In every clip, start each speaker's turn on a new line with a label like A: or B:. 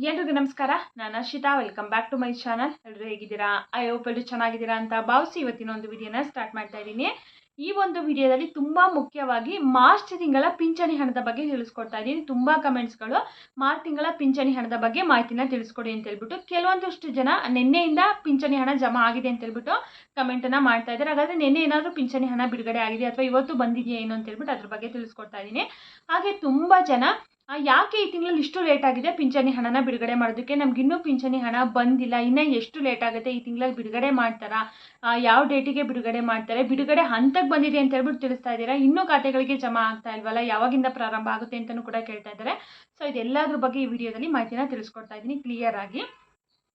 A: ಎಲ್ರಿಗೂ ನಮಸ್ಕಾರ. ನಾನು Arshitha. Welcome back to my channel. ಎಲ್ಲರೂ ಹೇಗಿದ್ದೀರಾ? ಐ ಹೋಪ್ ಎಲ್ಲರೂ ಚೆನ್ನಾಗಿದ್ದೀರಾ ಅಂತ ಭಾವಿಸಿ ಇವತ್ತಿನ ಒಂದು ವಿಡಿಯೋನ ಸ್ಟಾರ್ಟ್ ಮಾಡ್ತಾ ಇದ್ದೀನಿ. ಈ ಒಂದು ವಿಡಿಯೋದಲ್ಲಿ ತುಂಬ ಮುಖ್ಯವಾಗಿ ಮಾರ್ಚ್ ತಿಂಗಳ ಪಿಂಚಣಿ ಹಣದ ಬಗ್ಗೆ ತಿಳಿಸ್ಕೊಡ್ತಾ ಇದ್ದೀನಿ. ತುಂಬ ಕಮೆಂಟ್ಸ್ಗಳು ಮಾರ್ಚ್ ತಿಂಗಳ ಪಿಂಚಣಿ ಹಣದ ಬಗ್ಗೆ ಮಾಹಿತಿನ ತಿಳಿಸ್ಕೊಡಿ ಅಂತ ಹೇಳ್ಬಿಟ್ಟು ಕೆಲವೊಂದಷ್ಟು ಜನ ನಿನ್ನೆಯಿಂದ ಪಿಂಚಣಿ ಹಣ ಜಮಾ ಆಗಿದೆ ಅಂತ ಹೇಳ್ಬಿಟ್ಟು ಕಮೆಂಟನ್ನು ಮಾಡ್ತಾ ಇದ್ದಾರೆ. ಹಾಗಾದರೆ ನಿನ್ನೆ ಏನಾದರೂ ಪಿಂಚಣಿ ಹಣ ಬಿಡುಗಡೆ ಆಗಿದೆ ಅಥವಾ ಇವತ್ತು ಬಂದಿದೆಯಾ ಏನು ಅಂತ ಹೇಳ್ಬಿಟ್ಟು ಅದ್ರ ಬಗ್ಗೆ ತಿಳಿಸ್ಕೊಡ್ತಾ ಇದ್ದೀನಿ. ಹಾಗೆ ತುಂಬ ಜನ ಯಾಕೆ ಈ ತಿಂಗಳಲ್ಲಿ ಇಷ್ಟು ಲೇಟ್ ಆಗಿದೆ ಪಿಂಚಣಿ ಹಣನ ಬಿಡುಗಡೆ ಮಾಡೋದಕ್ಕೆ, ನಮಗಿನ್ನೂ ಪಿಂಚಣಿ ಹಣ ಬಂದಿಲ್ಲ, ಇನ್ನೂ ಎಷ್ಟು ಲೇಟ್ ಆಗುತ್ತೆ, ಈ ತಿಂಗಳಲ್ಲಿ ಬಿಡುಗಡೆ ಮಾಡ್ತಾರಾ, ಯಾವ ಡೇಟಿಗೆ ಬಿಡುಗಡೆ ಮಾಡ್ತಾರೆ, ಬಿಡುಗಡೆ ಹಂತಕ್ಕೆ ಬಂದಿದೆ ಅಂತ ಹೇಳ್ಬಿಟ್ಟು ತಿಳಿಸ್ತಾ ಇದ್ದೀರಾ, ಇನ್ನೂ ಖಾತೆಗಳಿಗೆ ಜಮಾ ಆಗ್ತಾ ಇಲ್ವಲ್ಲ, ಯಾವಾಗಿಂದ ಪ್ರಾರಂಭ ಆಗುತ್ತೆ ಅಂತಲೂ ಕೂಡ ಕೇಳ್ತಾ ಇದ್ದಾರೆ. ಸೊ ಇದೆಲ್ಲದ್ರ ಬಗ್ಗೆ ಈ ವಿಡಿಯೋದಲ್ಲಿ ಮಾಹಿತಿನ ತಿಳಿಸ್ಕೊಡ್ತಾ ಇದ್ದೀನಿ ಕ್ಲಿಯರ್ ಆಗಿ.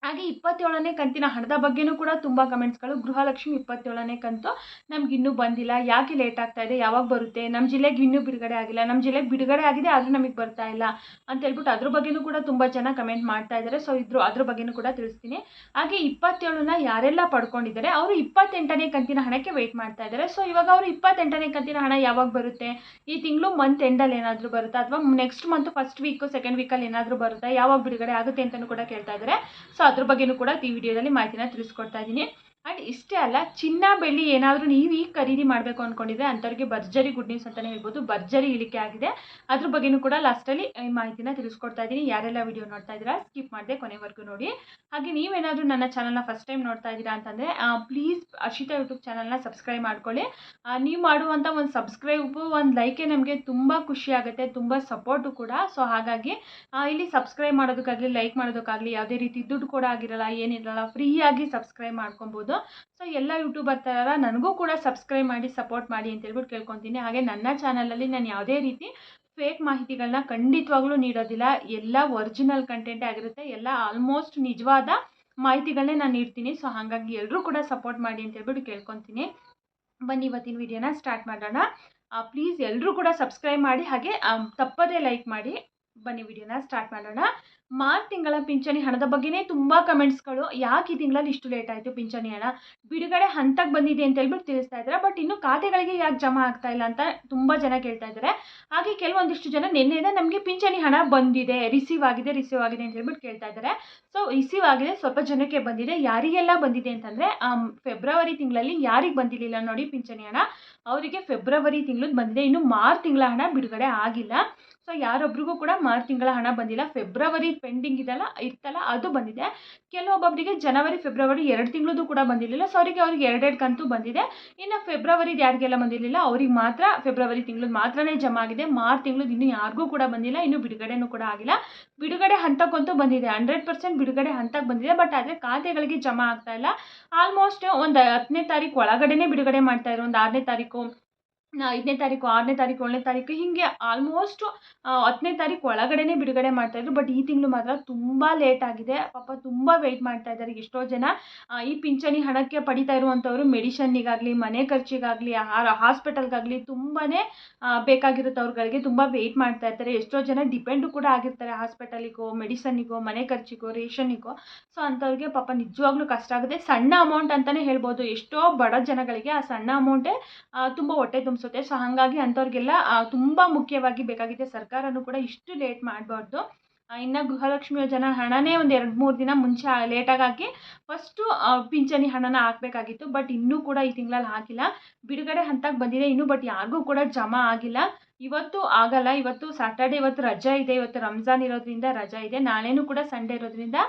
A: ಹಾಗೆ 27ನೇ ಕಂತಿನ ಹಣದ ಬಗ್ಗೆನೂ ಕೂಡ ತುಂಬ ಕಮೆಂಟ್ಸ್ಗಳು. ಗೃಹಲಕ್ಷ್ಮಿ 27ನೇ ಕಂತು ನಮಗಿನ್ನೂ ಬಂದಿಲ್ಲ, ಯಾಕೆ ಲೇಟ್ ಆಗ್ತಾ ಇದೆ, ಯಾವಾಗ ಬರುತ್ತೆ, ನಮ್ಮ ಜಿಲ್ಲೆಗೆ ಇನ್ನೂ ಬಿಡುಗಡೆ ಆಗಿಲ್ಲ, ನಮ್ಮ ಜಿಲ್ಲೆಗೆ ಬಿಡುಗಡೆ ಆಗಿದೆ ಆದರೂ ನಮಗೆ ಬರ್ತಾ ಇಲ್ಲ ಅಂತ ಹೇಳ್ಬಿಟ್ಟು ಅದ್ರ ಬಗ್ಗೆನೂ ಕೂಡ ತುಂಬ ಜನ ಕಮೆಂಟ್ ಮಾಡ್ತಾ ಇದ್ದಾರೆ. ಸೊ ಅದ್ರ ಬಗ್ಗೆನೂ ಕೂಡ ತಿಳಿಸ್ತೀನಿ. ಹಾಗೆ 27ನ ಯಾರೆಲ್ಲ ಪಡ್ಕೊಂಡಿದ್ದಾರೆ ಅವರು 28ನೇ ಕಂತಿನ ಹಣಕ್ಕೆ ವೆಯ್ಟ್ ಮಾಡ್ತಾ ಇದ್ದಾರೆ. ಸೊ ಇವಾಗ ಅವರು 28ನೇ ಕಂತಿನ ಹಣ ಯಾವಾಗ ಬರುತ್ತೆ, ಈ ತಿಂಗಳು ಮಂತ್ ಎಂಡಲ್ಲಿ ಏನಾದರೂ ಬರುತ್ತಾ ಅಥವಾ next month first week second ವೀಕಲ್ಲಿ ಏನಾದರೂ ಬರುತ್ತಾ, ಯಾವಾಗ ಬಿಡುಗಡೆ ಆಗುತ್ತೆ ಅಂತಲೂ ಕೂಡ ಕೇಳ್ತಾ ಇದ್ದಾರೆ. ಸೊ ಅದ್ರ ಬಗ್ಗೆನೂ ಕೂಡ ಈ ವಿಡಿಯೋದಲ್ಲಿ ಮಾಹಿತಿನ ತಿಳಿಸ್ಕೊಡ್ತಾ ಇದ್ದೀನಿ. ಆ್ಯಂಡ್ ಇಷ್ಟೇ ಅಲ್ಲ, ಚಿನ್ನ ಬೆಳ್ಳಿ ಏನಾದರೂ ನೀವು ಈಗ ಖರೀದಿ ಮಾಡಬೇಕು ಅಂದ್ಕೊಂಡಿದ್ರೆ ಅಂಥವ್ರಿಗೆ ಭರ್ಜರಿ ಗುಡ್ ನ್ಯೂಸ್ ಅಂತಲೇ ಹೇಳ್ಬೋದು. ಭರ್ಜರಿ ಇಳಿಕೆ ಆಗಿದೆ. ಅದ್ರ ಬಗ್ಗೆನೂ ಕೂಡ ಲಾಸ್ಟಲ್ಲಿ ಮಾಹಿತಿನ ತಿಳಿಸ್ಕೊಡ್ತಾ ಇದ್ದೀನಿ. ಯಾರೆಲ್ಲ ವಿಡಿಯೋ ನೋಡ್ತಾ ಇದ್ದೀರಾ ಸ್ಕಿಪ್ ಮಾಡದೆ ಕೊನೆವರೆಗೂ ನೋಡಿ. ಹಾಗೆ ನೀವೇನಾದರೂ ನನ್ನ ಚಾನಲ್ನ ಫಸ್ಟ್ ಟೈಮ್ ನೋಡ್ತಾ ಇದ್ದೀರಾ ಅಂತಂದರೆ ಪ್ಲೀಸ್ ಅರ್ಷಿತಾ ಯೂಟ್ಯೂಬ್ ಚಾನಲ್ನ ಸಬ್ಸ್ಕ್ರೈಬ್ ಮಾಡ್ಕೊಳ್ಳಿ. ನೀವು ಮಾಡುವಂಥ ಒಂದು ಸಬ್ಸ್ಕ್ರೈಬು ಒಂದು ಲೈಕೆ ನಮಗೆ ತುಂಬ ಖುಷಿ ಆಗುತ್ತೆ, ತುಂಬ ಸಪೋರ್ಟು ಕೂಡ. ಸೊ ಹಾಗಾಗಿ ಇಲ್ಲಿ ಸಬ್ಸ್ಕ್ರೈಬ್ ಮಾಡೋದಕ್ಕಾಗಲಿ ಲೈಕ್ ಮಾಡೋದಕ್ಕಾಗಲಿ ಯಾವುದೇ ರೀತಿ ದುಡ್ಡು ಕೂಡ ಆಗಿರಲ್ಲ, ಏನಿರಲ್ಲ, ಫ್ರೀಯಾಗಿ ಸಬ್ಸ್ಕ್ರೈಬ್ ಮಾಡ್ಕೊಬೋದು. ಸೊ ಎಲ್ಲ ಯೂಟ್ಯೂಬರ್ ಥರ ನನಗೂ ಕೂಡ ಸಬ್ಸ್ಕ್ರೈಬ್ ಮಾಡಿ ಸಪೋರ್ಟ್ ಮಾಡಿ ಅಂತ ಹೇಳ್ಬಿಟ್ಟು ಕೇಳ್ಕೊತೀನಿ. ಹಾಗೆ ನನ್ನ ಚಾನಲಲ್ಲಿ ನಾನು ಯಾವುದೇ ರೀತಿ ಫೇಕ್ ಮಾಹಿತಿಗಳನ್ನ ಖಂಡಿತವಾಗ್ಲೂ ನೀಡೋದಿಲ್ಲ. ಎಲ್ಲ ಒರಿಜಿನಲ್ ಕಂಟೆಂಟೇ ಆಗಿರುತ್ತೆ, ಎಲ್ಲ ಆಲ್ಮೋಸ್ಟ್ ನಿಜವಾದ ಮಾಹಿತಿಗಳನ್ನೇ ನಾನು ನೀಡ್ತೀನಿ. ಸೊ ಹಾಗಾಗಿ ಎಲ್ಲರೂ ಕೂಡ ಸಪೋರ್ಟ್ ಮಾಡಿ ಅಂತ ಹೇಳ್ಬಿಟ್ಟು ಕೇಳ್ಕೊತೀನಿ. ಬನ್ನಿ ಇವತ್ತಿನ ವಿಡಿಯೋನ ಸ್ಟಾರ್ಟ್ ಮಾಡೋಣ. ಪ್ಲೀಸ್ ಎಲ್ಲರೂ ಕೂಡ ಸಬ್ಸ್ಕ್ರೈಬ್ ಮಾಡಿ, ಹಾಗೆ ತಪ್ಪದೇ ಲೈಕ್ ಮಾಡಿ. ಬನ್ನಿ ವಿಡಿಯೋನ ಸ್ಟಾರ್ಟ್ ಮಾಡೋಣ. ಮಾರ್ಚ್ ತಿಂಗಳ ಪಿಂಚಣಿ ಹಣದ ಬಗ್ಗೆನೇ ತುಂಬ ಕಮೆಂಟ್ಸ್ಗಳು. ಯಾಕೆ ಈ ತಿಂಗಳಲ್ಲಿ ಇಷ್ಟು ಲೇಟ್ ಆಯಿತು, ಪಿಂಚಣಿ ಹಣ ಬಿಡುಗಡೆ ಹಂತಕ್ಕೆ ಬಂದಿದೆ ಅಂತ ಹೇಳ್ಬಿಟ್ಟು ತಿಳಿಸ್ತಾ ಇದ್ದಾರೆ, ಬಟ್ ಇನ್ನೂ ಖಾತೆಗಳಿಗೆ ಯಾಕೆ ಜಮಾ ಆಗ್ತಾ ಇಲ್ಲ ಅಂತ ತುಂಬ ಜನ ಕೇಳ್ತಾ ಇದ್ದಾರೆ. ಹಾಗೆ ಕೆಲವೊಂದಿಷ್ಟು ಜನ ನಿನ್ನೆಯಿಂದ ನಮಗೆ ಪಿಂಚಣಿ ಹಣ ಬಂದಿದೆ, ರಿಸೀವ್ ಆಗಿದೆ ಅಂತ ಹೇಳ್ಬಿಟ್ಟು ಕೇಳ್ತಾ ಇದ್ದಾರೆ. ಸೊ ರಿಸೀವ್ ಆಗಿದೆ, ಸ್ವಲ್ಪ ಜನಕ್ಕೆ ಬಂದಿದೆ. ಯಾರಿಗೆಲ್ಲ ಬಂದಿದೆ ಅಂತಂದರೆ ಫೆಬ್ರವರಿ ತಿಂಗಳಲ್ಲಿ ಯಾರಿಗೆ ಬಂದಿರಲಿಲ್ಲ ನೋಡಿ ಪಿಂಚಣಿ ಹಣ, ಅವರಿಗೆ ಫೆಬ್ರವರಿ ತಿಂಗಳದ್ದು ಬಂದಿದೆ. ಇನ್ನು ಮಾರ್ಚ್ ತಿಂಗಳ ಹಣ ಬಿಡುಗಡೆ ಆಗಿಲ್ಲ. ಸೊ ಯಾರೊಬ್ರಿಗೂ ಕೂಡ ಮಾರ್ಚ್ ತಿಂಗಳ ಹಣ ಬಂದಿಲ್ಲ. ಫೆಬ್ರವರಿ ಪೆಂಡಿಂಗ್ ಇರ್ತಲ್ಲ ಅದು ಬಂದಿದೆ. ಕೆಲವೊಬ್ಬೊಬ್ಬರಿಗೆ ಜನವರಿ ಫೆಬ್ರವರಿ 2 ತಿಂಗಳದ್ದು ಕೂಡ ಬಂದಿರಲಿಲ್ಲ. ಸೊ ಅವ್ರಿಗೆ 2 ಕಂತು ಬಂದಿದೆ. ಇನ್ನು ಫೆಬ್ರವರಿದು ಯಾರಿಗೆಲ್ಲ ಬಂದಿರಲಿಲ್ಲ ಅವ್ರಿಗೆ ಮಾತ್ರ ಫೆಬ್ರವರಿ ತಿಂಗಳದ್ದು ಮಾತ್ರನೇ ಜಮಾ ಆಗಿದೆ. ಮಾರ್ಚ್ ತಿಂಗಳದ್ದು ಇನ್ನೂ ಯಾರಿಗೂ ಕೂಡ ಬಂದಿಲ್ಲ, ಇನ್ನೂ ಬಿಡುಗಡೆನೂ ಕೂಡ ಆಗಿಲ್ಲ. ಬಿಡುಗಡೆ ಹಂತಕ್ಕಂತೂ ಬಂದಿದೆ, 100% ಬಿಡುಗಡೆ ಹಂತಕ್ಕೆ ಬಂದಿದೆ. ಬಟ್ ಆದರೆ ಖಾತೆಗಳಿಗೆ ಜಮಾ ಆಗ್ತಾ ಇಲ್ಲ. ಆಲ್ಮೋಸ್ಟ್ ಒಂದು 10ನೇ ತಾರೀಕು ಒಳಗಡೆನೇ ಬಿಡುಗಡೆ ಮಾಡ್ತಾ ಇರೋ, ಒಂದು 6ನೇ ತಾರೀಕು 5ನೇ ತಾರೀಕು 6ನೇ ತಾರೀಕು 7ನೇ ತಾರೀಕು ಹೀಗೆ ಆಲ್ಮೋಸ್ಟ್ 10ನೇ ತಾರೀಕು ಒಳಗಡೆನೇ ಬಿಡುಗಡೆ ಮಾಡ್ತಾಯಿದ್ರು. ಬಟ್ ಈ ತಿಂಗಳು ಮಾತ್ರ ತುಂಬ ಲೇಟ್ ಆಗಿದೆ. ಪಾಪ ತುಂಬ ವೆಯ್ಟ್ ಮಾಡ್ತಾ ಇದ್ದಾರೆ ಎಷ್ಟೋ ಜನ. ಈ ಪಿಂಚಣಿ ಹಣಕ್ಕೆ ಪಡಿತಾ ಇರುವಂಥವ್ರು ಮೆಡಿಷನ್ನಿಗಾಗಲಿ, ಮನೆ ಖರ್ಚಿಗಾಗಲಿ, ಹಾಸ್ಪಿಟಲ್ಗಾಗಲಿ ತುಂಬಾ ಬೇಕಾಗಿರುತ್ತೆ ಅವ್ರುಗಳಿಗೆ. ತುಂಬ ವೆಯ್ಟ್ ಮಾಡ್ತಾ ಇರ್ತಾರೆ. ಎಷ್ಟೋ ಜನ ಡಿಪೆಂಡು ಕೂಡ ಆಗಿರ್ತಾರೆ ಹಾಸ್ಪಿಟಲಿಗೋ, ಮೆಡಿಸನ್ನಿಗೋ, ಮನೆ ಖರ್ಚಿಗೋ, ರೇಷನ್ನಿಗೋ. ಸೊ ಅಂಥವ್ರಿಗೆ ಪಾಪ ನಿಜವಾಗ್ಲೂ ಕಷ್ಟ ಆಗುತ್ತೆ. ಸಣ್ಣ ಅಮೌಂಟ್ ಅಂತಲೇ ಹೇಳ್ಬೋದು. ಎಷ್ಟೋ ಬಡ ಜನಗಳಿಗೆ ಆ ಸಣ್ಣ ಅಮೌಂಟೇ ತುಂಬ ಹೊಟ್ಟೆ ತುಂಬಿಸುತ್ತೆ. ಸೊ ಹಾಗಾಗಿ ಅಂಥವ್ರಿಗೆಲ್ಲ ತುಂಬ ಮುಖ್ಯವಾಗಿ ಬೇಕಾಗಿದೆ. ಸರ್ಕಾರನೂ ಕೂಡ ಇಷ್ಟು ಲೇಟ್ ಮಾಡಬಾರ್ದು. ಇನ್ನು ಗೃಹಲಕ್ಷ್ಮಿ ಯೋಜನಾ ಹಣನೇ ಒಂದು 2-3 ದಿನ ಮುಂಚೆ ಲೇಟಾಗಿ ಹಾಕಿ ಫಸ್ಟು ಪಿಂಚಣಿ ಹಣನ ಹಾಕಬೇಕಾಗಿತ್ತು. ಬಟ್ ಇನ್ನೂ ಕೂಡ ಈ ತಿಂಗಳಲ್ಲಿ ಹಾಕಿಲ್ಲ. ಬಿಡುಗಡೆ ಹಂತಕ್ಕೆ ಬಂದಿದೆ ಇನ್ನೂ, ಬಟ್ ಯಾರಿಗೂ ಕೂಡ ಜಮಾ ಆಗಿಲ್ಲ. ಇವತ್ತು ಆಗಲ್ಲ, ಇವತ್ತು ಸ್ಯಾಟರ್ಡೆ, ಇವತ್ತು ರಜೆ ಇದೆ, ಇವತ್ತು ರಂಜಾನ್ ಇರೋದ್ರಿಂದ ರಜೆ ಇದೆ. ನಾಳೆನೂ ಕೂಡ ಸಂಡೇ ಇರೋದ್ರಿಂದ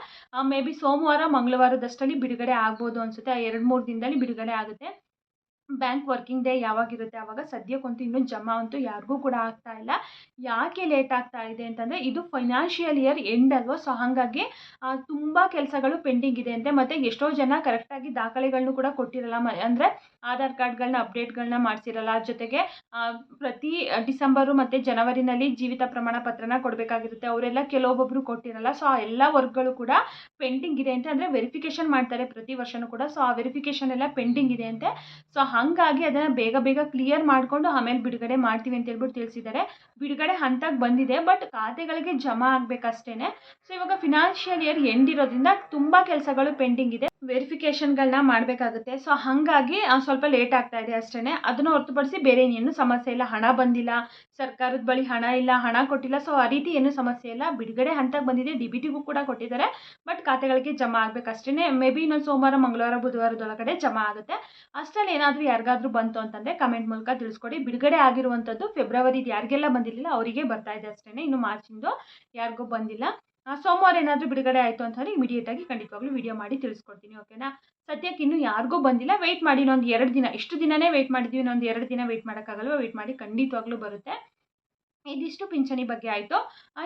A: ಮೇ ಬಿ ಸೋಮವಾರ ಮಂಗಳವಾರದಷ್ಟರಲ್ಲಿ ಬಿಡುಗಡೆ ಆಗ್ಬೋದು ಅನಿಸುತ್ತೆ. 2-3 ದಿನದಲ್ಲಿ ಬಿಡುಗಡೆ ಆಗುತ್ತೆ. ಬ್ಯಾಂಕ್ ವರ್ಕಿಂಗ್ ಡೇ ಯಾವಾಗಿರುತ್ತೆ ಆವಾಗ. ಸದ್ಯಕ್ಕಂತೂ ಇನ್ನೂ ಜಮಾ ಅಂತೂ ಯಾರಿಗೂ ಕೂಡ ಆಗ್ತಾ ಇಲ್ಲ. ಯಾಕೆ ಲೇಟ್ ಆಗ್ತಾ ಇದೆ ಅಂತಂದರೆ ಇದು ಫೈನಾನ್ಷಿಯಲ್ ಇಯರ್ ಎಂಡ್ ಅಲ್ವಾ. ಸೊ ಹಾಗಾಗಿ ತುಂಬ ಕೆಲಸಗಳು ಪೆಂಡಿಂಗ್ ಇದೆ ಅಂತೆ. ಮತ್ತು ಎಷ್ಟೋ ಜನ ಕರೆಕ್ಟಾಗಿ ದಾಖಲೆಗಳನ್ನೂ ಕೂಡ ಕೊಟ್ಟಿರಲ್ಲ. ಅಂದರೆ ಆಧಾರ್ ಕಾರ್ಡ್ಗಳನ್ನ ಅಪ್ಡೇಟ್ಗಳನ್ನ ಮಾಡಿಸಿರಲ್ಲ. ಜೊತೆಗೆ ಪ್ರತಿ ಡಿಸೆಂಬರು ಮತ್ತು ಜನವರಿನಲ್ಲಿ ಜೀವಿತ ಪ್ರಮಾಣ ಪತ್ರನ ಕೊಡಬೇಕಾಗಿರುತ್ತೆ. ಅವರೆಲ್ಲ ಕೆಲವೊಬ್ಬೊಬ್ಬರು ಕೊಟ್ಟಿರಲ್ಲ. ಸೊ ಆ ಎಲ್ಲ ವರ್ಕ್ಗಳು ಕೂಡ ಪೆಂಡಿಂಗ್ ಇದೆ ಅಂತೆ. ಅಂದರೆ ವೆರಿಫಿಕೇಷನ್ ಮಾಡ್ತಾರೆ ಪ್ರತಿ ವರ್ಷವೂ ಕೂಡ. ಸೊ ಆ ವೆರಿಫಿಕೇಷನ್ ಎಲ್ಲ ಪೆಂಡಿಂಗ್ ಇದೆ ಅಂತೆ. ಸೊ ಹಾಗಾಗಿ ಅದನ್ನು ಬೇಗ ಕ್ಲಿಯರ್ ಮಾಡಿಕೊಂಡು ಆಮೇಲೆ ಬಿಡುಗಡೆ ಮಾಡ್ತೀವಿ ಅಂತ ಹೇಳ್ಬಿಟ್ಟು ತಿಳಿಸಿದ್ದಾರೆ. ಬಿಡುಗಡೆ ಹಂತಕ್ಕೆ ಬಂದಿದೆ, ಬಟ್ ಖಾತೆಗಳಿಗೆ ಜಮಾ ಆಗಬೇಕಷ್ಟೇ. ಸೊ ಇವಾಗ ಫಿನಾನ್ಷಿಯಲ್ ಇಯರ್ ಎಂಡ್ ಇರೋದ್ರಿಂದ ತುಂಬ ಕೆಲಸಗಳು ಪೆಂಡಿಂಗ್ ಇದೆ. ವೆರಿಫಿಕೇಷನ್ಗಳನ್ನ ಮಾಡಬೇಕಾಗುತ್ತೆ. ಸೊ ಹಾಗಾಗಿ ಸ್ವಲ್ಪ ಲೇಟ್ ಆಗ್ತಾ ಇದೆ ಅಷ್ಟೇ. ಅದನ್ನು ಹೊರತುಪಡಿಸಿ ಬೇರೆ ಇನ್ನೇನು ಸಮಸ್ಯೆ ಇಲ್ಲ. ಹಣ ಬಂದಿಲ್ಲ, ಸರ್ಕಾರದ ಬಳಿ ಹಣ ಇಲ್ಲ, ಹಣ ಕೊಟ್ಟಿಲ್ಲ. ಸೊ ಆ ರೀತಿ ಏನೂ ಸಮಸ್ಯೆ ಇಲ್ಲ. ಬಿಡುಗಡೆ ಹಂತಕ್ಕೆ ಬಂದಿದೆ. DBTಗೂ ಕೂಡ ಕೊಟ್ಟಿದ್ದಾರೆ. ಬಟ್ ಖಾತೆಗಳಿಗೆ ಜಮಾ ಆಗಬೇಕಷ್ಟೇ. ಮೇ ಬಿ ಇನ್ನೊಂದು ಸೋಮವಾರ, ಮಂಗಳವಾರ, ಬುಧವಾರದೊಳಗಡೆ ಜಮಾ ಆಗುತ್ತೆ. ಅಷ್ಟರಲ್ಲಿ ಏನಾದರೂ ಯಾರಿಗಾದ್ರೂ ಬಂತು ಅಂತಂದರೆ ಕಮೆಂಟ್ ಮೂಲಕ ತಿಳಿಸ್ಕೊಡಿ. ಬಿಡುಗಡೆ ಆಗಿರುವಂಥದ್ದು ಫೆಬ್ರವರಿದು ಯಾರಿಗೆಲ್ಲ ಬಂದಿರಲಿಲ್ಲ ಅವರಿಗೆ ಬರ್ತಾ ಇದೆ ಅಷ್ಟೇ. ಇನ್ನು ಮಾರ್ಚಿಂದು ಯಾರಿಗೂ ಬಂದಿಲ್ಲ. ಸೋಮವಾರ ಏನಾದರೂ ಬಿಡುಗಡೆ ಆಯಿತು ಅಂತಂದರೆ ಇಮಿಡಿಯೇಟಾಗಿ ಖಂಡಿತವಾಗ್ಲೂ ವಿಡಿಯೋ ಮಾಡಿ ತಿಳಿಸ್ಕೊಡ್ತೀನಿ. ಓಕೆನಾ? ಸದ್ಯಕ್ಕೆ ಇನ್ನೂ ಯಾರಿಗೂ ಬಂದಿಲ್ಲ. ವೆಯ್ಟ್ ಮಾಡಿ. ಇನ್ನೊಂದು 2 ದಿನ, ಇಷ್ಟು ದಿನವೇ ವೆಯ್ಟ್ ಮಾಡಿದ್ವಿ. ಇನ್ನೊಂದು 2 ದಿನ ವೆಯ್ಟ್ ಮಾಡೋಕ್ಕಾಗಲ್ವ? ವೆಯ್ಟ್ ಮಾಡಿ, ಖಂಡಿತವಾಗ್ಲೂ ಬರುತ್ತೆ. ಇದಿಷ್ಟು ಪಿಂಚಣಿ ಬಗ್ಗೆ ಆಯಿತು.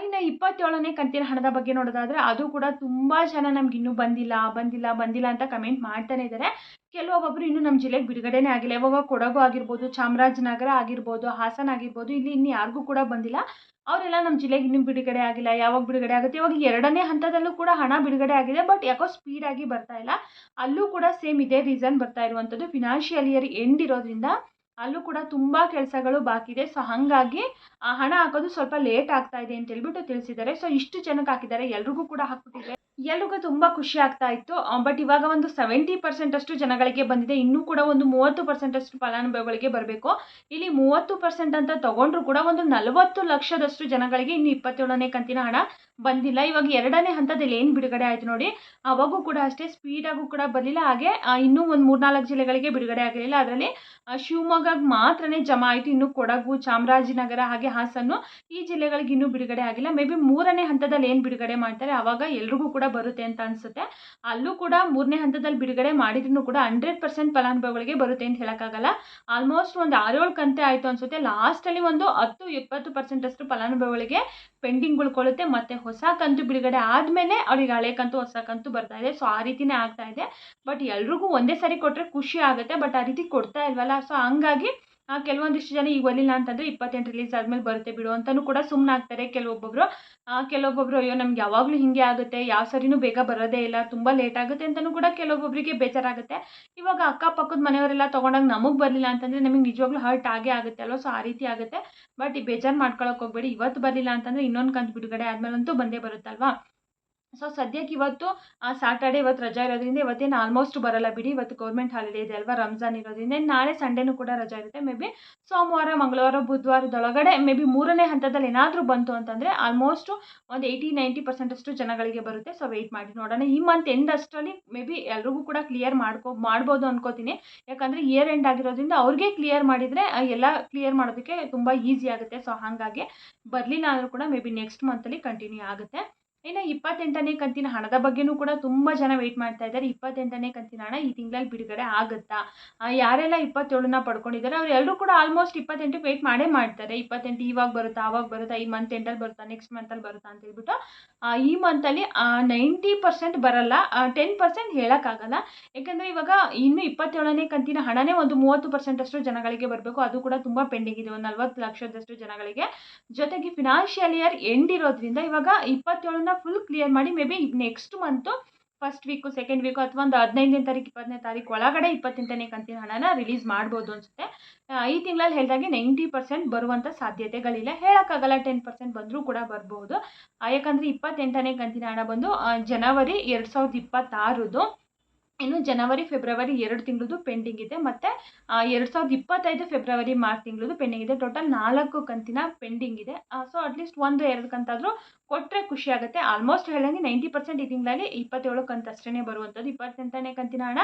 A: ಇನ್ನು 27ನೇ ಕಂತಿನ ಹಣದ ಬಗ್ಗೆ ನೋಡೋದಾದರೆ ಅದು ಕೂಡ ತುಂಬ ಜನ ನಮ್ಗೆ ಇನ್ನೂ ಬಂದಿಲ್ಲ ಅಂತ ಕಮೆಂಟ್ ಮಾಡ್ತಾನೆ ಇದ್ದಾರೆ. ಕೆಲವೊಬ್ಬೊಬ್ಬರು ಇನ್ನೂ ನಮ್ಮ ಜಿಲ್ಲೆಗೆ ಬಿಡುಗಡೆನೇ ಆಗಿಲ್ಲ. ಇವಾಗ ಕೊಡಗು ಆಗಿರ್ಬೋದು, ಚಾಮರಾಜನಗರ ಆಗಿರ್ಬೋದು, ಹಾಸನ ಆಗಿರ್ಬೋದು, ಇಲ್ಲಿ ಇನ್ನು ಯಾರಿಗೂ ಕೂಡ ಬಂದಿಲ್ಲ. ಅವರೆಲ್ಲ ನಮ್ಮ ಜಿಲ್ಲೆಗೆ ಇನ್ನೂ ಬಿಡುಗಡೆ ಆಗಿಲ್ಲ. ಯಾವಾಗ ಬಿಡುಗಡೆ ಆಗುತ್ತೆ? ಇವಾಗ 2ನೇ ಹಂತದಲ್ಲೂ ಕೂಡ ಹಣ ಬಿಡುಗಡೆ ಆಗಿದೆ. ಬಟ್ ಯಾಕೋ ಸ್ಪೀಡಾಗಿ ಬರ್ತಾ ಇಲ್ಲ. ಅಲ್ಲೂ ಕೂಡ ಸೇಮ್ ಇದೇ ರೀಸನ್ ಬರ್ತಾ ಇರುವಂಥದ್ದು. ಫಿನಾನ್ಷಿಯಲ್ ಇಯರ್ ಎಂಡ್ ಇರೋದ್ರಿಂದ ಅಲ್ಲೂ ಕೂಡ ತುಂಬ ಕೆಲಸಗಳು ಬಾಕಿ ಇದೆ. ಸೊ ಹಾಗಾಗಿ ಹಣ ಹಾಕೋದು ಸ್ವಲ್ಪ ಲೇಟ್ ಆಗ್ತಾ ಇದೆ ಅಂತ ಹೇಳ್ಬಿಟ್ಟು ತಿಳಿಸಿದ್ದಾರೆ. ಸೊ ಇಷ್ಟು ಜನಕ್ಕೆ ಹಾಕಿದ್ದಾರೆ. ಎಲ್ರಿಗೂ ಕೂಡ ಹಾಕ್ಬಿಟ್ಟಿದ್ದಾರೆ. ಎಲ್ರಿಗೂ ತುಂಬ ಖುಷಿ ಆಗ್ತಾ ಇತ್ತು. ಬಟ್ ಇವಾಗ ಒಂದು 70% ಅಷ್ಟು ಜನಗಳಿಗೆ ಬಂದಿದೆ. ಇನ್ನೂ ಕೂಡ ಒಂದು 30% ಅಷ್ಟು ಫಲಾನುಭವಿಗಳಿಗೆ ಬರಬೇಕು. ಇಲ್ಲಿ 30% ಅಂತ ತಗೊಂಡ್ರು ಕೂಡ ಒಂದು 40 ಲಕ್ಷದಷ್ಟು ಜನಗಳಿಗೆ ಇನ್ನು 27ನೇ ಕಂತಿನ ಹಣ ಬಂದಿಲ್ಲ. ಇವಾಗ 2ನೇ ಹಂತದಲ್ಲಿ ಏನು ಬಿಡುಗಡೆ ಆಯಿತು ನೋಡಿ, ಅವಾಗೂ ಕೂಡ ಅಷ್ಟೇ ಸ್ಪೀಡಾಗೂ ಕೂಡ ಬರಲಿಲ್ಲ. ಹಾಗೆ ಇನ್ನೂ ಒಂದು 3-4 ಜಿಲ್ಲೆಗಳಿಗೆ ಬಿಡುಗಡೆ ಆಗಿರಲಿಲ್ಲ. ಅದರಲ್ಲಿ ಶಿವಮೊಗ್ಗಕ್ಕೆ ಮಾತ್ರನೇ ಜಮಾ ಆಯಿತು. ಇನ್ನು ಕೊಡಗು, ಚಾಮರಾಜನಗರ ಹಾಗೆ ಹಾಸನ ಈ ಜಿಲ್ಲೆಗಳಿಗೆ ಇನ್ನೂ ಬಿಡುಗಡೆ ಆಗಿಲ್ಲ. ಮೇ ಬಿ 3ನೇ ಹಂತದಲ್ಲಿ ಏನು ಬಿಡುಗಡೆ ಮಾಡ್ತಾರೆ ಆವಾಗ ಎಲ್ರಿಗೂ ಕೂಡ ಬರುತ್ತೆ ಅಂತ ಅನಿಸುತ್ತೆ. ಅಲ್ಲೂ ಕೂಡ 3ನೇ ಹಂತದಲ್ಲಿ ಬಿಡುಗಡೆ ಮಾಡಿದ್ರೂ ಕೂಡ 100% ಫಲಾನುಭವಿಗಳಿಗೆ ಬರುತ್ತೆ ಅಂತ ಹೇಳೋಕ್ಕಾಗಲ್ಲ. ಆಲ್ಮೋಸ್ಟ್ ಒಂದು 6-7 ಕಂತೆ ಆಯಿತು ಅನಿಸುತ್ತೆ. ಲಾಸ್ಟಲ್ಲಿ ಒಂದು 10-20% ಅಷ್ಟು ಫಲಾನುಭವಿಗಳಿಗೆ ಪೆಂಡಿಂಗ್ ಉಳ್ಕೊಳ್ಳುತ್ತೆ. ಮತ್ತು ಹೊಸ ಕಂತು ಬಿಡುಗಡೆ ಆದಮೇಲೆ ಅವ್ರಿಗೆ ಹಳೆ ಕಂತು, ಹೊಸ ಕಂತು ಬರ್ತಾ ಇದೆ. ಸೊ ಆ ರೀತಿನೇ ಆಗ್ತಾ ಇದೆ. ಬಟ್ ಎಲ್ರಿಗೂ ಒಂದೇ ಸರಿ ಕೊಟ್ಟರೆ ಖುಷಿ ಆಗುತ್ತೆ. ಬಟ್ ಆ ರೀತಿ ಕೊಡ್ತಾ ಇಲ್ವಲ್ಲ. ಸೊ ಹಂಗಾಗಿ ಕೆಲವೊಂದಿಷ್ಟು ಜನ ಈಗ ಒಲಿಲ್ಲ ಅಂತಂದರೆ 28 ರಿಲೀಸ್ ಆದಮೇಲೆ ಬರುತ್ತೆ ಬಿಡು ಅಂತಲೂ ಕೂಡ ಸುಮ್ಮನಾಗ್ತಾರೆ. ಕೆಲವೊಬ್ಬೊಬ್ಬರು ಅಯ್ಯೋ ನಮ್ಗೆ ಯಾವಾಗಲೂ ಹಿಂಗೆ ಆಗುತ್ತೆ, ಯಾವ ಸರಿನೂ ಬೇಗ ಬರೋದೇ ಇಲ್ಲ, ತುಂಬ ಲೇಟ್ ಆಗುತ್ತೆ ಅಂತಲೂ ಕೂಡ ಕೆಲವೊಬ್ಬೊಬ್ಬರಿಗೆ ಬೇಜಾರಾಗುತ್ತೆ. ಇವಾಗ ಅಕ್ಕಪಕ್ಕದ ಮನೆಯವರೆಲ್ಲ ತೊಗೊಂಡಾಗ ನಮಗೆ ಬರಲಿಲ್ಲ ಅಂತಂದರೆ ನಮಗೆ ನಿಜವಾಗ್ಲೂ ಹರ್ಟ್ ಆಗೇ ಆಗುತ್ತೆ ಅಲ್ವ? ಸೊ ಆ ರೀತಿ ಆಗುತ್ತೆ. ಬಟ್ ಬೇಜಾರು ಮಾಡ್ಕೊಳಕ್ಕೆ ಹೋಗಬೇಡಿ. ಇವತ್ತು ಬರಲಿಲ್ಲ ಅಂತಂದರೆ ಇನ್ನೊಂದು ಕಂತು ಬಿಡುಗಡೆ ಆದಮೇಲಂತೂ ಬಂದೇ ಬರುತ್ತಲ್ವಾ? ಸೊ ಸದ್ಯಕ್ಕೆ ಇವತ್ತು ಸ್ಯಾಟರ್ಡೆ, ಇವತ್ತು ರಜಾ ಇರೋದ್ರಿಂದ ಇವತ್ತೇನು ಆಲ್ಮೋಸ್ಟ್ ಬರಲ್ಲ ಬಿಡಿ. ಇವತ್ತು ಗೌರ್ಮೆಂಟ್ ಹಾಲಿಡೇ ಇದೆ ಅಲ್ವಾ, ರಂಜಾನ್ ಇರೋದ್ರಿಂದ. ನಾಳೆ ಸಂಡೇನೂ ಕೂಡ ರಜಾ ಇರುತ್ತೆ. ಮೇ ಬಿ ಸೋಮವಾರ, ಮಂಗಳವಾರ, ಬುಧವಾರದೊಳಗಡೆ ಮೇ ಬಿ 3ನೇ ಹಂತದಲ್ಲಿ ಏನಾದರೂ ಬಂತು ಅಂತಂದರೆ ಆಲ್ಮೋಸ್ಟ್ ಒಂದು 80-90% ಅಷ್ಟು ಜನಗಳಿಗೆ ಬರುತ್ತೆ. ಸೊ ವೆಯ್ಟ್ ಮಾಡಿ ನೋಡೋಣ. ಈ ಮಂತ್ ಎಂಡ್ ಅಷ್ಟರಲ್ಲಿ ಮೇ ಬಿ ಎಲ್ರಿಗೂ ಕೂಡ ಕ್ಲಿಯರ್ ಮಾಡ್ಬೋದು ಅನ್ಕೋತೀನಿ. ಯಾಕಂದರೆ ಇಯರ್ ಎಂಡ್ ಆಗಿರೋದ್ರಿಂದ ಅವ್ರಿಗೆ ಕ್ಲಿಯರ್ ಮಾಡಿದರೆ ಎಲ್ಲ ಕ್ಲಿಯರ್ ಮಾಡೋದಕ್ಕೆ ತುಂಬ ಈಸಿ ಆಗುತ್ತೆ. ಸೊ ಹಾಗಾಗಿ ಬರಲಿಲ್ಲ ಅಂದರೂ ಕೂಡ ಮೇ ಬಿ ನೆಕ್ಸ್ಟ್ ಮಂತಲ್ಲಿ ಕಂಟಿನ್ಯೂ ಆಗುತ್ತೆ. ಇನ್ನು 28ನೇ ಕಂತಿನ ಹಣದ ಬಗ್ಗೆನೂ ಕೂಡ ತುಂಬ ಜನ ವೆಯ್ಟ್ ಮಾಡ್ತಾ ಇದ್ದಾರೆ. 28ನೇ ಕಂತಿನ ಹಣ ಈ ತಿಂಗಳಲ್ಲಿ ಬಿಡುಗಡೆ ಆಗುತ್ತಾ? ಯಾರೆಲ್ಲ 27ನ ಪಡ್ಕೊಂಡಿದ್ದಾರೆ ಅವರೆಲ್ಲರೂ ಕೂಡ ಆಲ್ಮೋಸ್ಟ್ 28ಕ್ಕೆ ವೆಯ್ಟ್ ಮಾಡೇ ಮಾಡ್ತಾರೆ. 28 ಇವಾಗ ಬರುತ್ತಾ, ಆವಾಗ ಬರುತ್ತಾ, ಈ ಮಂತ್ ಎಂಡಲ್ಲಿ ಬರುತ್ತಾ, ನೆಕ್ಸ್ಟ್ ಮಂತಲ್ಲಿ ಬರುತ್ತಾ ಅಂತ ಹೇಳ್ಬಿಟ್ಟು. ಈ ಮಂತಲ್ಲಿ 90% ಬರಲ್ಲ, 10% ಹೇಳೋಕ್ಕಾಗಲ್ಲ. ಯಾಕಂದರೆ ಇವಾಗ ಇನ್ನು 27ನೇ ಕಂತಿನ ಹಣನೇ ಒಂದು 30% ಅಷ್ಟು ಜನಗಳಿಗೆ ಬರಬೇಕು. ಅದು ಕೂಡ ತುಂಬ ಪೆಂಡಿಂಗ್ ಇದೆ, ಒಂದು 40 ಲಕ್ಷದಷ್ಟು ಜನಗಳಿಗೆ. ಜೊತೆಗೆ ಫಿನಾನ್ಷಿಯಲ್ ಇಯರ್ ಎಂಡ್ ಇರೋದ್ರಿಂದ ಇವಾಗ 27ನ ಫುಲ್ ಕ್ಲಿಯರ್ ಮಾಡಿ may be next month first week, second week ಅಥವಾ ಒಂದು 15ನೇ ತಾರೀಕು, 20ನೇ ತಾರೀಕು ಒಳಗಡೆ 28ನೇ ಕಂತಿನ ಹಣನ ರಿಲೀಸ್ ಮಾಡ್ಬೋದು ಅನಿಸುತ್ತೆ. ಈ ತಿಂಗಳಲ್ಲಿ ಹೇಳಿದಾಗೆ 90% ಬರುವಂಥ ಸಾಧ್ಯತೆಗಳಿಲ್ಲ. ಹೇಳೋಕ್ಕಾಗಲ್ಲ, 10% ಬಂದರೂ ಕೂಡ ಬರ್ಬೋದು. ಯಾಕಂದರೆ 28ನೇ ಕಂತಿನ ಹಣ ಬಂದು ಜನವರಿ 2026. ಇನ್ನು ಜನವರಿ, ಫೆಬ್ರವರಿ 2 ತಿಂಗಳದ್ದು ಪೆಂಡಿಂಗ್ ಇದೆ. ಮತ್ತು 2025 ಫೆಬ್ರವರಿ, ಮಾರ್ಚ್ ತಿಂಗಳದ್ದು ಪೆಂಡಿಂಗ್ ಇದೆ. ಟೋಟಲ್ 4 ಕಂತಿನ ಪೆಂಡಿಂಗ್ ಇದೆ. ಸೊ ಅಟ್ಲೀಸ್ಟ್ 1-2 ಕಂತಾದರೂ ಕೊಟ್ಟರೆ ಖುಷಿ ಆಗುತ್ತೆ. ಆಲ್ಮೋಸ್ಟ್ ಹೇಳಿದಂಗೆ 90% ಈ ತಿಂಗಳಲ್ಲಿ 27 ಕಂತು ಅಷ್ಟೇ ಬರುವಂಥದ್ದು. 28ನೇ ಕಂತಿನ ಹಣ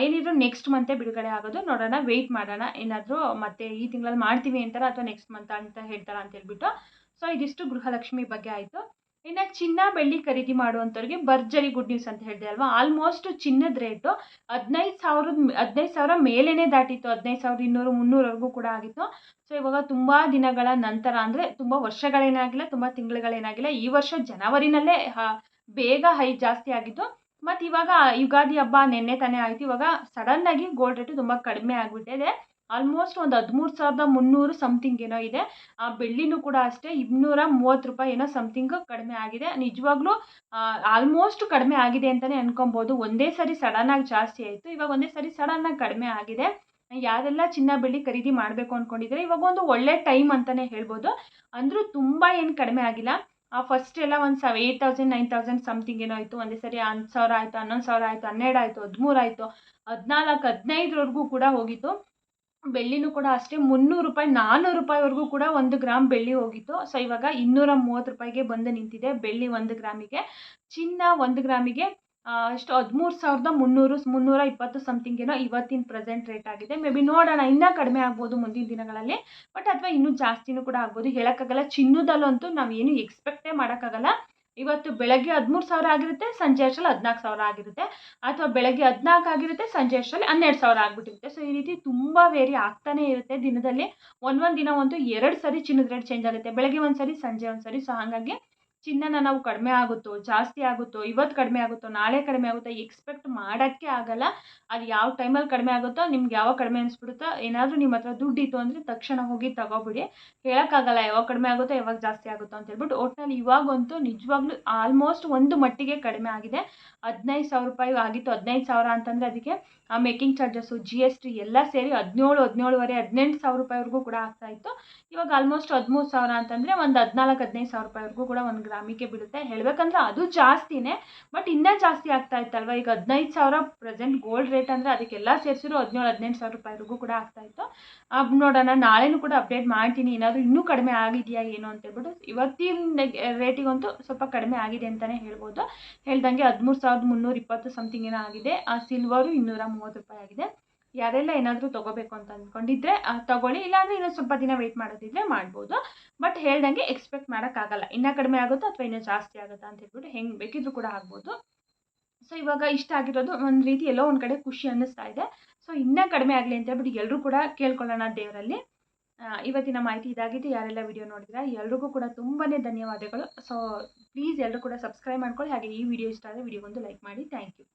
A: ಏನಿದ್ರು ನೆಕ್ಸ್ಟ್ ಮಂತೇ ಬಿಡುಗಡೆ ಆಗೋದು. ನೋಡೋಣ, ವೆಯ್ಟ್ ಮಾಡೋಣ. ಏನಾದರೂ ಮತ್ತೆ ಈ ತಿಂಗಳಲ್ಲಿ ಮಾಡ್ತೀವಿ ಅಂತಾರ ಅಥವಾ ನೆಕ್ಸ್ಟ್ ಮಂತ್ ಅಂತ ಹೇಳ್ತಾರ ಅಂತ ಹೇಳ್ಬಿಟ್ಟು. ಸೊ ಇದಿಷ್ಟು ಗೃಹಲಕ್ಷ್ಮಿ ಬಗ್ಗೆ ಆಯಿತು. ಇನ್ನು ಚಿನ್ನ, ಬೆಳ್ಳಿ ಖರೀದಿ ಮಾಡುವಂಥವ್ರಿಗೆ ಭರ್ಜರಿ ಗುಡ್ ನ್ಯೂಸ್ ಅಂತ ಹೇಳಿದೆ ಅಲ್ವಾ. ಆಲ್ಮೋಸ್ಟ್ ಚಿನ್ನದ ರೇಟು 15,000 ಮೇಲೇ ದಾಟಿತ್ತು. 15,200, 300ವರೆಗೂ ಕೂಡ ಆಗಿತ್ತು. ಸೊ ಇವಾಗ ತುಂಬ ದಿನಗಳ ನಂತರ, ಅಂದರೆ ತುಂಬ ವರ್ಷಗಳೇನಾಗಿಲ್ಲ, ತುಂಬ ತಿಂಗಳುಗಳೇನಾಗಿಲ್ಲ. ಈ ವರ್ಷ ಜನವರಿನಲ್ಲೇ ಬೇಗ ಜಾಸ್ತಿ ಆಗಿತ್ತು. ಮತ್ತು ಇವಾಗ ಯುಗಾದಿ ಹಬ್ಬ ನಿನ್ನೆ ತಾನೇ ಆಯಿತು. ಇವಾಗ ಸಡನ್ನಾಗಿ ಗೋಲ್ಡ್ ರೇಟು ತುಂಬ ಕಡಿಮೆ ಆಗಿಬಿಟ್ಟಿದೆ. ಆಲ್ಮೋಸ್ಟ್ ಒಂದು 13,300 ಸಮಥಿಂಗ್ ಏನೋ ಇದೆ. ಬೆಳ್ಳಿನೂ ಕೂಡ ಅಷ್ಟೇ 230 ರೂಪಾಯಿ ಏನೋ ಸಮಥಿಂಗ್ ಕಡಿಮೆ ಆಗಿದೆ. ನಿಜವಾಗ್ಲೂ ಆಲ್ಮೋಸ್ಟ್ ಕಡಿಮೆ ಆಗಿದೆ ಅಂತಲೇ ಅನ್ಕೊಬೋದು. ಒಂದೇ ಸರಿ ಸಡನ್ನಾಗಿ ಜಾಸ್ತಿ ಆಯಿತು, ಇವಾಗ ಒಂದೇ ಸರಿ ಸಡನ್ನಾಗಿ ಕಡಿಮೆ ಆಗಿದೆ. ಯಾರೆಲ್ಲ ಚಿನ್ನ, ಬೆಳ್ಳಿ ಖರೀದಿ ಮಾಡಬೇಕು ಅಂದ್ಕೊಂಡಿದ್ದಾರೆ ಇವಾಗ ಒಂದು ಒಳ್ಳೆ ಟೈಮ್ ಅಂತಲೇ ಹೇಳ್ಬೋದು. ಅಂದರೂ ತುಂಬ ಏನು ಕಡಿಮೆ ಆಗಿಲ್ಲ. ಫಸ್ಟ್ ಎಲ್ಲ ಒಂದು 8,000 9,000 ಸಮಥಿಂಗ್ ಏನೋ ಆಯಿತು. ಒಂದೇ ಸರಿ 10,000 ಆಯಿತು, 11,000 ಆಯಿತು, 12 ಆಯಿತು, 13 ಆಯಿತು, 14, 15ವರೆಗೂ ಕೂಡ ಹೋಗಿತ್ತು. ಬೆಳ್ಳಿನೂ ಕೂಡ ಅಷ್ಟೇ 300 ರೂಪಾಯಿ 400 ರೂಪಾಯಿವರೆಗೂ ಕೂಡ 1 ಗ್ರಾಮ್ ಬೆಳ್ಳಿ ಹೋಗಿತ್ತು. ಸೊ ಇವಾಗ 230 ರೂಪಾಯಿಗೆ ಬಂದು ನಿಂತಿದೆ ಬೆಳ್ಳಿ 1 ಗ್ರಾಮಿಗೆ. ಚಿನ್ನ 1 ಗ್ರಾಮಿಗೆ ಎಷ್ಟು 13,300 320 ಸಮಥಿಂಗ್ ಏನೋ ಇವತ್ತಿನ ಪ್ರೆಸೆಂಟ್ ರೇಟ್ ಆಗಿದೆ. ಮೇ ಬಿ ನೋಡೋಣ, ಇನ್ನೂ ಕಡಿಮೆ ಆಗ್ಬೋದು ಮುಂದಿನ ದಿನಗಳಲ್ಲಿ, ಬಟ್ ಅಥವಾ ಇನ್ನೂ ಜಾಸ್ತಿನೂ ಕೂಡ ಆಗ್ಬೋದು, ಹೇಳೋಕ್ಕಾಗಲ್ಲ. ಚಿನ್ನದಲ್ಲಂತೂ ನಾವೇನು ಎಕ್ಸ್ಪೆಕ್ಟೇ ಮಾಡೋಕ್ಕಾಗಲ್ಲ. ಇವತ್ತು ಬೆಳಗ್ಗೆ 13,000 ಆಗಿರುತ್ತೆ, ಸಂಜೆ ಅಷ್ಟರಲ್ಲಿ 14,000 ಆಗಿರುತ್ತೆ, ಅಥವಾ ಬೆಳಗ್ಗೆ 14 ಆಗಿರುತ್ತೆ, ಸಂಜೆ ಅಷ್ಟರಲ್ಲಿ 12,000 ಆಗಿಬಿಟ್ಟಿರುತ್ತೆ. ಸೊ ಈ ರೀತಿ ತುಂಬ ವೇರಿ ಆಗ್ತಾನೆ ಇರುತ್ತೆ ದಿನದಲ್ಲಿ. ಒಂದೊಂದು ದಿನ ಅಂತೂ 2 ಸರಿ ಚಿನ್ನದ ರೇಟ್ ಚೇಂಜ್ ಆಗುತ್ತೆ, ಬೆಳಗ್ಗೆ ಒಂದು ಸರಿ, ಸಂಜೆ ಒಂದು ಸರಿ. ಸೊ ಹಾಗಾಗಿ ಚಿನ್ನನ ನಾವು ಕಡಿಮೆ ಆಗುತ್ತೋ ಜಾಸ್ತಿ ಆಗುತ್ತೋ, ಇವತ್ತು ಕಡಿಮೆ ಆಗುತ್ತೋ ನಾಳೆ ಕಡಿಮೆ ಆಗುತ್ತೋ ಎಕ್ಸ್ಪೆಕ್ಟ್ ಮಾಡೋಕ್ಕೆ ಆಗಲ್ಲ. ಅದು ಯಾವ ಟೈಮಲ್ಲಿ ಕಡಿಮೆ ಆಗುತ್ತೋ, ನಿಮ್ಗೆ ಯಾವಾಗ ಕಡಿಮೆ ಅನಿಸ್ಬಿಡುತ್ತೋ, ಏನಾದರೂ ನಿಮ್ಮ ಹತ್ರ ದುಡ್ಡಿತ್ತು ಅಂದರೆ ತಕ್ಷಣ ಹೋಗಿ ತಗೋಬಿಡಿ. ಹೇಳೋಕ್ಕಾಗಲ್ಲ ಯಾವಾಗ ಕಡಿಮೆ ಆಗುತ್ತೋ ಯಾವಾಗ ಜಾಸ್ತಿ ಆಗುತ್ತೋ ಅಂತ ಹೇಳ್ಬಿಟ್ಟು. ಒಟ್ಟಿನಲ್ಲಿ ಇವಾಗಂತೂ ನಿಜವಾಗ್ಲೂ ಆಲ್ಮೋಸ್ಟ್ ಒಂದು ಮಟ್ಟಿಗೆ ಕಡಿಮೆ ಆಗಿದೆ. 15,000 ರೂಪಾಯಿ ಆಗಿತ್ತು. 15,000 ಅಂತಂದರೆ ಅದಕ್ಕೆ ಮೇಕಿಂಗ್ ಚಾರ್ಜಸ್ಸು, GST ಎಲ್ಲ ಸೇರಿ 17,500 18,000 ರೂಪಾಯಿವರೆಗೂ ಕೂಡ ಆಗ್ತಾಯಿತ್ತು. ಇವಾಗ ಆಲ್ಮೋಸ್ಟ್ 13,000 ಅಂತಂದರೆ ಒಂದು 14,000 15,000 ರೂಪಾಯಿವರೆಗೂ ಕೂಡ 1 ಗ್ರಾಮಿಗೆ ಬೀಳುತ್ತೆ. ಹೇಳಬೇಕಂದ್ರೆ ಅದು ಜಾಸ್ತಿನೇ, ಬಟ್ ಇನ್ನೂ ಜಾಸ್ತಿ ಆಗ್ತಾ ಇತ್ತಲ್ವ. ಈಗ 15,000 ಪ್ರೆಸೆಂಟ್ ಗೋಲ್ಡ್ ರೇಟ್ ಅಂದರೆ ಅದಕ್ಕೆಲ್ಲ ಸೇರಿಸಿದ್ರು 17,000 18,000 ರೂಪಾಯಿವರೆಗೂ ಕೂಡ ಆಗ್ತಾಯಿತ್ತು. ನೋಡೋಣ, ನಾಳೆನೂ ಕೂಡ ಅಪ್ಡೇಟ್ ಮಾಡ್ತೀನಿ, ಏನಾದರೂ ಇನ್ನೂ ಕಡಿಮೆ ಆಗಿದೆಯಾ ಏನು ಅಂತ ಹೇಳ್ಬಿಟ್ಟು. ಇವತ್ತಿನ ರೇಟಿಗಂತೂ ಸ್ವಲ್ಪ ಕಡಿಮೆ ಆಗಿದೆ ಅಂತಲೇ ಹೇಳ್ಬೋದು. ಹೇಳ್ದಂಗೆ 13,320 ಸಮಥಿಂಗ್ ಏನೋ ಆಗಿದೆ. ಸಿಲ್ವರು 230 ರೂಪಾಯಿ ಆಗಿದೆ. ಯಾರೆಲ್ಲ ಏನಾದರೂ ತೊಗೋಬೇಕು ಅಂತ ಅಂದ್ಕೊಂಡಿದ್ರೆ ತೊಗೊಳ್ಳಿ, ಇಲ್ಲಾಂದರೆ ಇನ್ನೂ ಸ್ವಲ್ಪ ದಿನ ವೆಯ್ಟ್ ಮಾಡೋದಿದ್ರೆ ಮಾಡ್ಬೋದು. ಬಟ್ ಹೇಳ್ದಂಗೆ ಎಕ್ಸ್ಪೆಕ್ಟ್ ಮಾಡೋಕ್ಕಾಗಲ್ಲ, ಇನ್ನೂ ಕಡಿಮೆ ಆಗುತ್ತೋ ಅಥವಾ ಇನ್ನೂ ಜಾಸ್ತಿ ಆಗುತ್ತಾ ಅಂತ ಹೇಳ್ಬಿಟ್ಟು. ಹೆಂಗೆ ಬೇಕಿದ್ರೂ ಕೂಡ ಆಗ್ಬೋದು. ಸೊ ಇವಾಗ ಇಷ್ಟ ಆಗಿರೋದು ಒಂದು ರೀತಿ ಎಲ್ಲೋ ಒಂದು ಕಡೆ ಖುಷಿ ಅನ್ನಿಸ್ತಾ ಇದೆ. ಸೊ ಇನ್ನೂ ಕಡಿಮೆ ಆಗಲಿ ಅಂತ ಹೇಳ್ಬಿಟ್ಟು ಎಲ್ಲರೂ ಕೂಡ ಕೇಳ್ಕೊಳ್ಳೋಣ ದೇವರಲ್ಲಿ. ಇವತ್ತಿನ ಮಾಹಿತಿ ಇದಾಗಿದೆ. ಯಾರೆಲ್ಲ ವಿಡಿಯೋ ನೋಡಿದ್ರೆ ಎಲ್ರಿಗೂ ಕೂಡ ತುಂಬಾ ಧನ್ಯವಾದಗಳು. ಸೊ ಪ್ಲೀಸ್ ಎಲ್ಲರೂ ಕೂಡ ಸಬ್ಸ್ಕ್ರೈಬ್ ಮಾಡ್ಕೊಳ್ಳಿ. ಹಾಗೆ ಈ ವಿಡಿಯೋ ಇಷ್ಟ ಆದರೆ ವಿಡಿಯೋಗೊಂದು ಲೈಕ್ ಮಾಡಿ. Thank you.